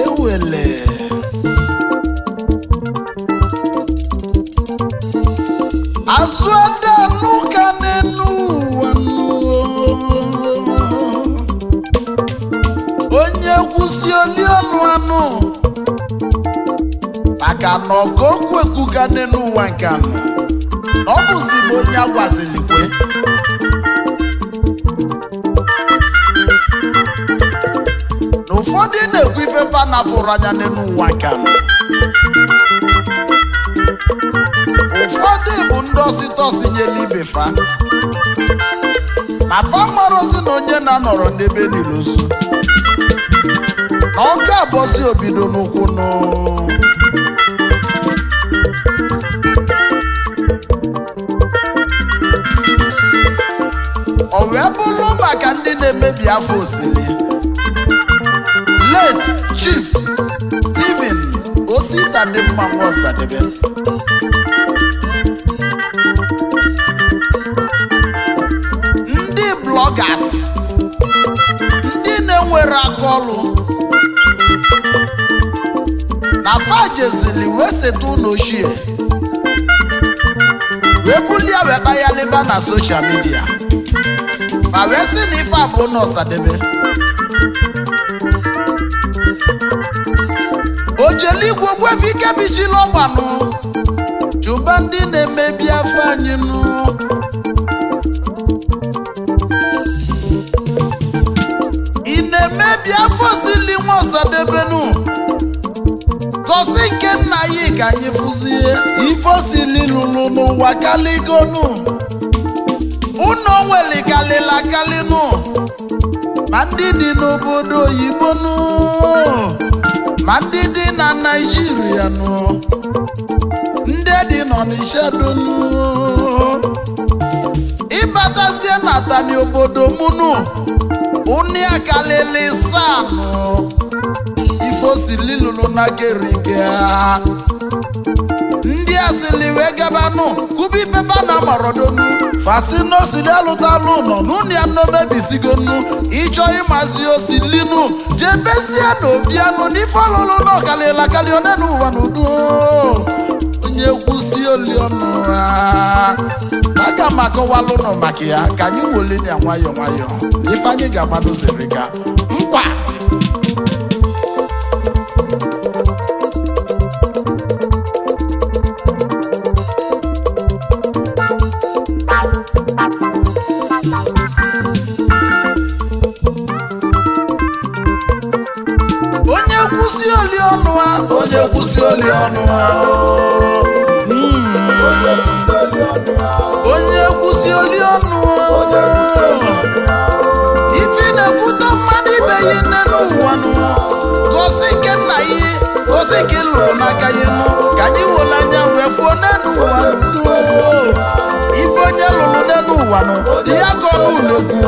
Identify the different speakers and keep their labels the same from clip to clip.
Speaker 1: ewele aswada nuka nenu onye kwụsị oli ọnụ anụ maka na ọgọ okwu ekwuga n'ụwa nke anụ ọ bụzi bụ onye agwazilikwe na ụfọdụ na-ekwu ife fa na-afụrụ anya n'ụwa nke anụ ụfọdụ bụ ndị ọsịtọsị nyela ibe fa ma fa marozi na onye na-anọrọ n'ebe nilozu na ọ ga-abọzi obido n'ụkwụ nụ o wee bụrụ maka ndị na-emebi afọ osili late Chief Stephen Ositadimma Nwosadebe ndị bloggers ndị na-enwere aka ọrụ na pajezili wee seta ụlọ ochie wee bulie wee kpayalịba na soshal midia ma wee sị na ife abụ na Ọsadebe ojeligwe ogbuefi ike bichila ọgbanụ chụba ndị na-emebi afọ anyị nụ ị na-emebi afọ sili nwa Ọsadebe nụ gosi nke nna ya ka anyị fụzie ife osili lụrụ n'ụwa kaligonu ụnọ nwere kalịla kalịnụ ma ndị dị n'obodo oyibo nụ ma ndị dị na Naịjirịa nụ ndị dị n'Ọnịcha donu ịbatazie na tani obodo mụnụ ụnị akalịlị sanụ ife osili lụrụ na gerige ndị asili wee gabanụ kubi pepa na marodonu fasino sili alụtalụ nọ n'ụnụ ya nnomebizigonu ịchọ ịmazi osilinu jebesia na obianụ n'ife ọlụlụ na ọkalịla kalị one n'ụwa n'udo onye kwụsị oli ọnụ aga m akọwalụ nọ maka ya ka anyị woleni ya nwayọọ nwayọọ ife anyị ga-agbado zeriga nkwa onye kwụsị oli ọnụ onye kwụsị oli ọnụ ife na-ekwuta mmadụ ibe ya nne n'ụwa nụ gosi nke nna ya gosi nke lụrụ n'aka ya nụ ka anyị were anya wee fụọ n'enu ụwa ife onye lụrụ n'enu ụwa nụ ya ka ọnụ na-ekwu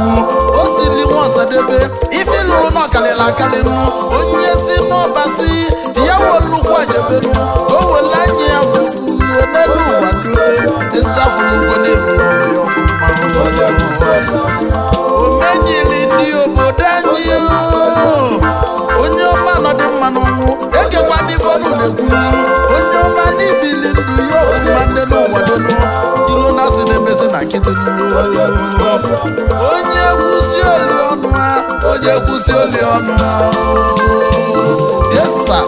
Speaker 1: o sili nwa Ọsadebe ife lụrụ n'ọkalịla akalị nụ onye si n'ọbasi ya welukwu ajebenụ o were anya ya wefu n'enu ụwa esi afụlugwe n'elu ọrụ ya ọfụma omenyili ndị obodo anyị onye ọma nọdị mma n'ọnwụ egekwa n'ife ọnụ na-ekwu onye ọma n'ibili ndụ ya ọfụma ndị n'ụwa donu ilu na asị na-emezi na nkịtị onye kwụsị oli ọnụ onye kwụsị oli ọnụ yesa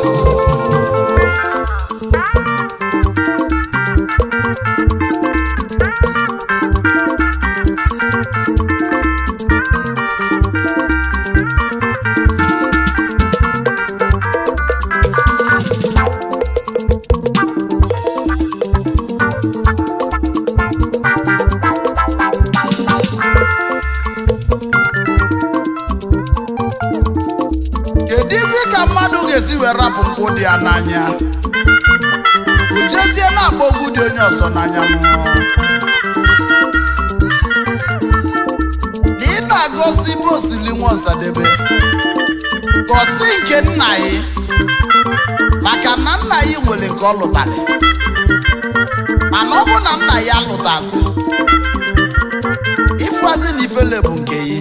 Speaker 1: esi wee rapụ mpụ dị ya n'anya ujezie na-agba ogwu dị onye ọzọ n'anya na ị na-agosi ibe osili nwa Ọsadebe gosi nke nna ya maka na nna ya nwere nke ọ lụtara mana ọ bụ na nna ya lụtasị ịfụazị na ifele bụ nke ya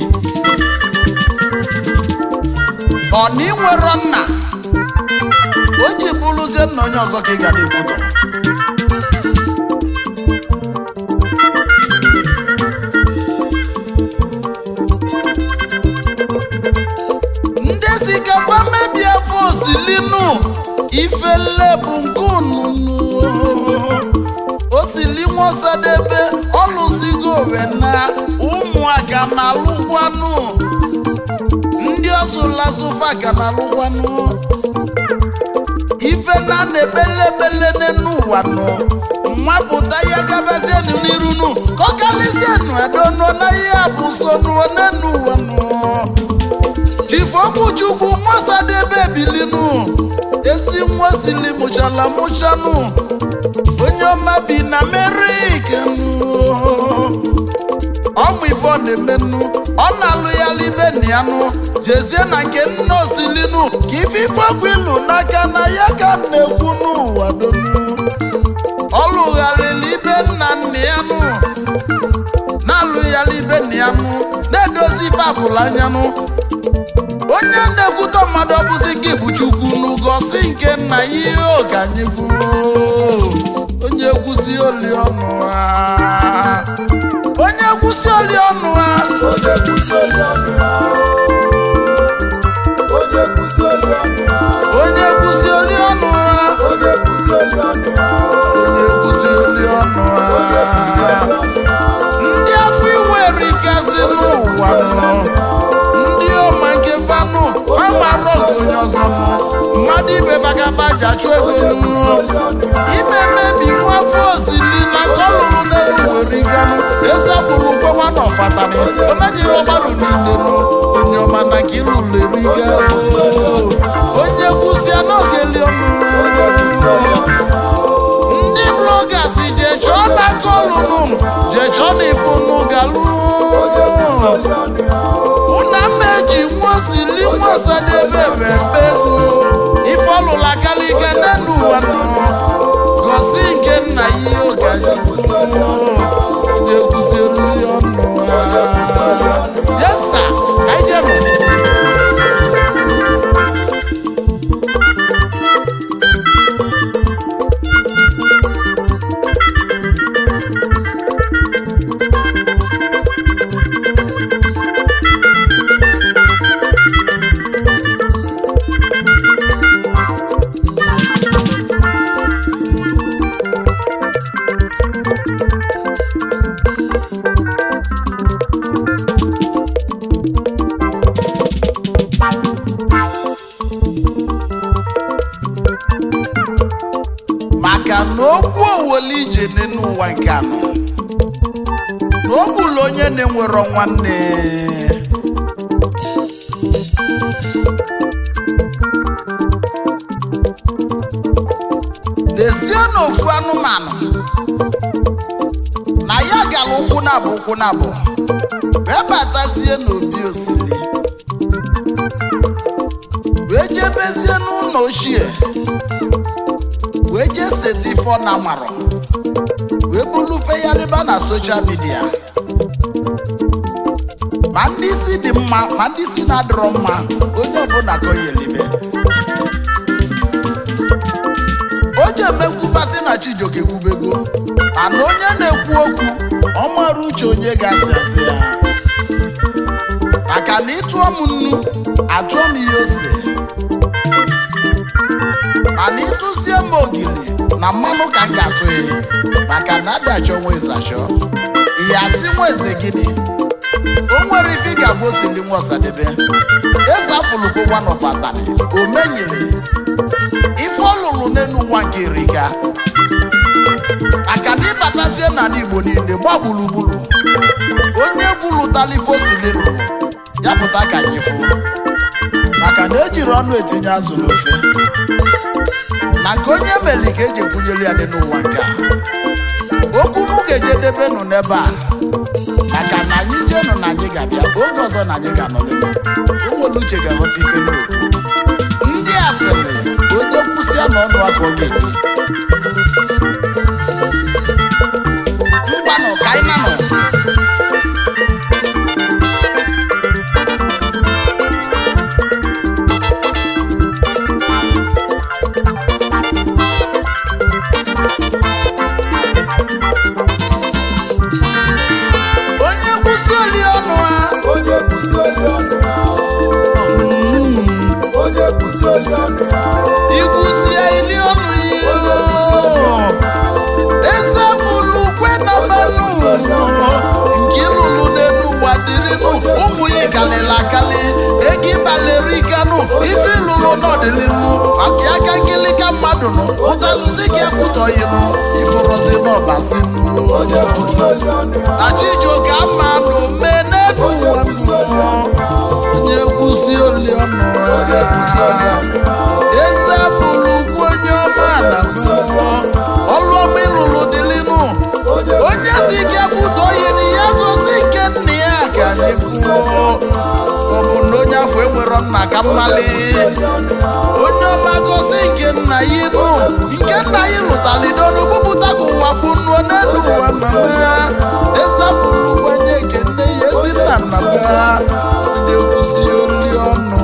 Speaker 1: ọ na inwero nna o ji bụrụzie nna onye ọzọ ka ị ga na-ekwutọ ndị si gaba mebie afọ osilinu ifele bụ nke ununu osili nwosadebe ọlụsigo wena ụmụaka na-alụkwanụ ndị ọzụlazụfa ka na-alụkwanụ ife na na-ebelebele n'ụwa nọ mmapụta ya gabazienu n'irunu ka ọ kalisienu edono na ihe bụ so n'ụwa nọ Chifokuchukwu nwasadebe bilinu ezi nwosili mụchala mụchanụ onye ọma bi na Amerịka ọmụ ife ọ na-emenụ ọ na-alụ ya libe na ya nụ jezie na nke nna osilinu ka ife ọgwụ ilu n'aka na ya ka na-ekwu n'ụwa donu ọ lụgharịrị ibe nna nna ya nụ na-alụ ya libe na ya nụ na-edozi babụl anya nụ onye na-ekwutọ mmadụ ọbụzi gị bụ Chukwu n'ụgọsi nke nna ya ihe oge anyị bụ onye kwụsị oli ọnụ ha onye kwụsị oli ọnụ ha onye kwụsị oli ọnụ ha onye kwụsị oli ọnụ ha onye kwụsị oli ọnụ ha onye kwụsị oli ọnụ ha onye kwụsị oli ọnụ ha ndị afọ iwe rikazi n'ụwa nọ ndị ọma nke fanụ famarọ onye ọzọ mmadụ ibe bagabaja chụ ego n'ụlọ ime mmebi nwafọ osili na kọlụrụ n'elu were ganụ esafuru ụgwọnwa na ọfatani omejiri ọgbarụ niile onye ọma na ka ịlụleriga onye kwụsịa n'oge liọnụ ndị blogas jee chọọ na kọlụnụ jee chọọ na ifunu galụ ụna mmeji nwosili nwosadebe mmemme ego ife ọlụla kalịga n'elu ụwa gosi nke nna ihe oge anyị na-ekwusi eriri ọnụ yesa ka ijenụ maka na okwu oweli ije n'ụwa nke anọ na o gburu onye na-enwero nwanne n'ezie na ofu anụmanụ na ya gara ụkwụ na abụ wee batazie n'obi osili wee jebezie n'ụlọ ochie wee jee seti ifo na marọ wee bulufe ya riba na soshal midia ma ndị isi dị mma ma ndị isi na-adịrọ mma onye ọbụla ka oyelibe o ji emekwubasị na Chijioke kwubego mana onye na-ekwu okwu ọ mara uche onye ga-asị asị ya maka na ịtụọ m nnu atụọ m ihe ose mana ịtụzie m ogiri na mmanụ ka m ga-atụ ya maka na adachọ nwa eze achọ ihe asị nwa eze gịnị o nwere ife ga-abụ osili nwa ọsadebe eze afụlụgbogwa n'ọfatani o menyere ife ọlụlụ n'elu nwa nke riga maka na ịbatazie n'ala Igbo niile gba gburugburu onye gwulụtala ife osili lụrụ ya pụta ka anyị fụ maka na ejiri ọnụ etinye azụ n'ofe na nke onye meli ka eji ekwunyere ya dị n'ụwa nke a okwu m ga-ejedebe nụ n'ebe a maka na anyị jenụ na anyị ga-abịa oge ọzọ na anyị ga-anọrịrị ụmụolu uche ga-aghọta ife n'okwu ndị asịrị onye kwụsịa n'ọnụ aka ọ ga-ekwu mgbanụ ka anyị nanụ n'ụwa dịrịnụ ụmụ ya galịla akali ego ịbalerikanụ ife ịlụlụ n'ọdịnihu maka aka nkilika mmadụ nụ ụtalụzi ka ekwutọghịnụ ifụrụzi n'ọbasi achijioke amanụ menenu ụwa mmụọ onye kwụsị oli ọnụ eze afụlukwu onye ọma na mmụọ ọlụ ọma ịlụlụ dịlịnụ onye si ike ekwutọghịnụ ya gosi nke nna ya ka anyị kwuo ọ bụ na onye afọ enwero nna ka mmali onye ọma gosi nke nna ya ịnụ nke nna ya lụtalido n'ogbupụta ka ụwa fụnuo n'elu ụwa mama ezapụrụ wenye nke nne ya ezi nna nna ya na-ekwusi oli ọnụ